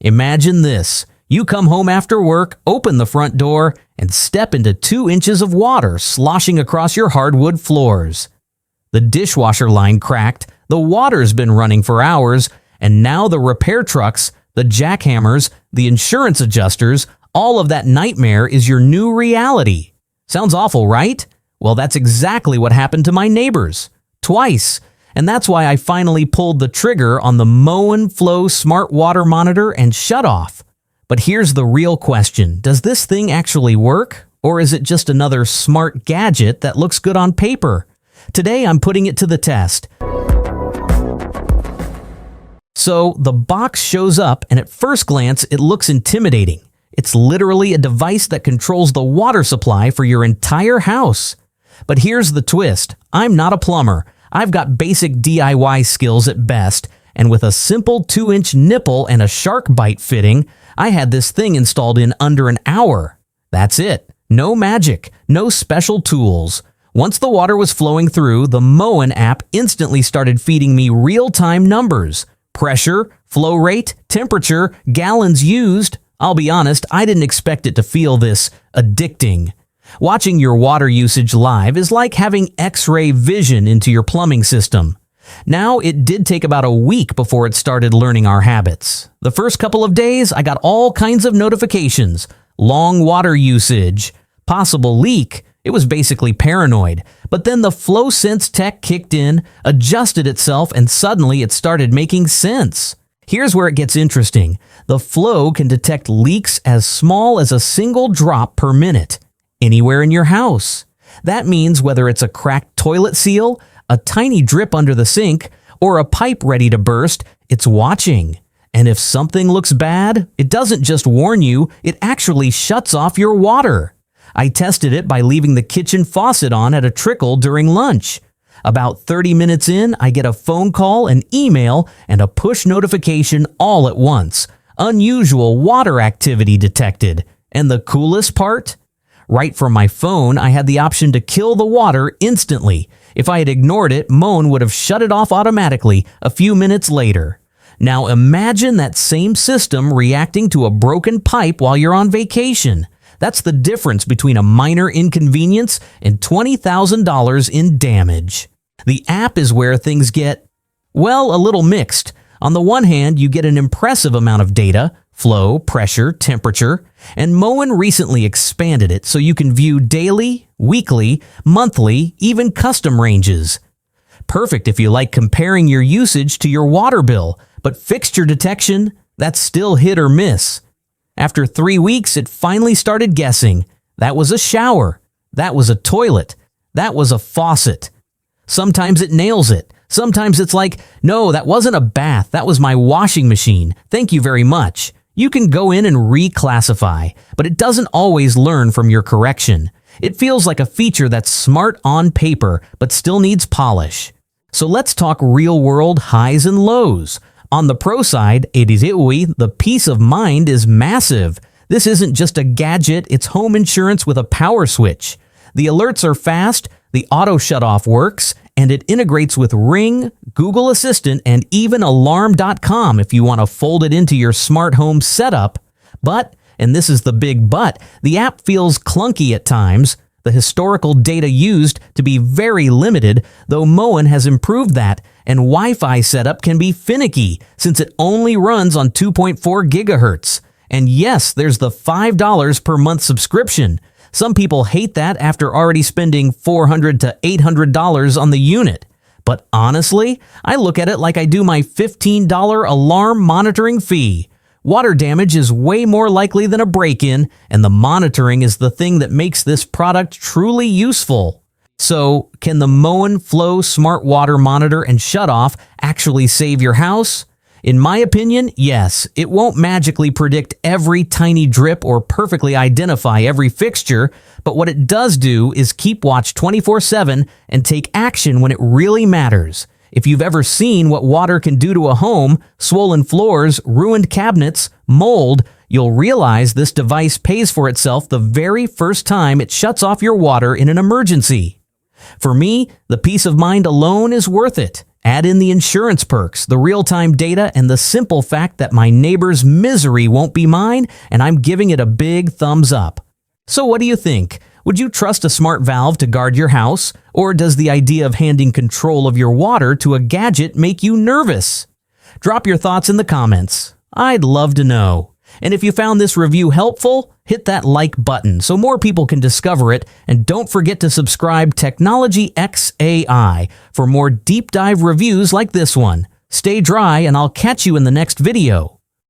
Imagine this. You come home after work, open the front door, and step into 2 inches of water sloshing across your hardwood floors. The dishwasher line cracked, the water's been running for hours, and now the repair trucks, the jackhammers, the insurance adjusters, all of that nightmare is your new reality. Sounds awful, right? Well, that's exactly what happened to my neighbors. Twice. And that's why I finally pulled the trigger on the Moen Flo smart water monitor and Shutoff. But here's the real question. Does this thing actually work? Or is it just another smart gadget that looks good on paper? Today, I'm putting it to the test. So the box shows up, and at first glance, it looks intimidating. It's literally a device that controls the water supply for your entire house. But here's the twist. I'm not a plumber. I've got basic DIY skills at best, and with a simple 2-inch nipple and a shark bite fitting, I had this thing installed in under an hour. That's it. No magic, no special tools. Once the water was flowing through, the Moen app instantly started feeding me real-time numbers. Pressure, flow rate, temperature, gallons used. I'll be honest, I didn't expect it to feel this addicting. Watching your water usage live is like having X-ray vision into your plumbing system. Now, it did take about a week before it started learning our habits. The first couple of days, I got all kinds of notifications. Long water usage, possible leak. It was basically paranoid. But then the FlowSense tech kicked in, adjusted itself, and suddenly it started making sense. Here's where it gets interesting. The Flo can detect leaks as small as a single drop per minute, anywhere in your house. That means whether it's a cracked toilet seal, a tiny drip under the sink, or a pipe ready to burst, it's watching. And if something looks bad, it doesn't just warn you, it actually shuts off your water. I tested it by leaving the kitchen faucet on at a trickle during lunch. About 30 minutes in, I get a phone call, an email, and a push notification all at once. Unusual water activity detected. And the coolest part? Right from my phone, I had the option to kill the water instantly. If I had ignored it, Moen would have shut it off automatically a few minutes later. Now imagine that same system reacting to a broken pipe while you're on vacation. That's the difference between a minor inconvenience and $20,000 in damage. The app is where things get, well, a little mixed. On the one hand, you get an impressive amount of data, flow, pressure, temperature, and Moen recently expanded it so you can view daily, weekly, monthly, even custom ranges. Perfect if you like comparing your usage to your water bill, but fixture detection, that's still hit or miss. After 3 weeks, it finally started guessing. That was a shower. That was a toilet. That was a faucet. Sometimes it nails it. Sometimes it's like, no, that wasn't a bath. That was my washing machine. Thank you very much. You can go in and reclassify, but it doesn't always learn from your correction. It feels like a feature that's smart on paper, but still needs polish. So let's talk real-world highs and lows. On the pro side, the peace of mind is massive. This isn't just a gadget, it's home insurance with a power switch. The alerts are fast, the auto shutoff works, and it integrates with Ring, Google Assistant, and even Alarm.com if you want to fold it into your smart home setup. But, and this is the big but, the app feels clunky at times. The historical data used to be very limited, though Moen has improved that, and Wi-Fi setup can be finicky since it only runs on 2.4 gigahertz. And yes, there's the $5 per month subscription. Some people hate that after already spending $400 to $800 on the unit. But honestly, I look at it like I do my $15 alarm monitoring fee. Water damage is way more likely than a break-in, and the monitoring is the thing that makes this product truly useful. So, can the Moen Flo Smart Water Monitor and Shutoff actually save your house? In my opinion, yes. It won't magically predict every tiny drip or perfectly identify every fixture, but what it does do is keep watch 24/7 and take action when it really matters. If you've ever seen what water can do to a home, swollen floors, ruined cabinets, mold, you'll realize this device pays for itself the very first time it shuts off your water in an emergency. For me, the peace of mind alone is worth it. Add in the insurance perks, the real-time data, and the simple fact that my neighbor's misery won't be mine, and I'm giving it a big thumbs up. So what do you think? Would you trust a smart valve to guard your house? Or does the idea of handing control of your water to a gadget make you nervous? Drop your thoughts in the comments. I'd love to know. And if you found this review helpful, hit that like button so more people can discover it, and don't forget to subscribe Technology XAI for more deep dive reviews like this one. Stay dry, and I'll catch you in the next video.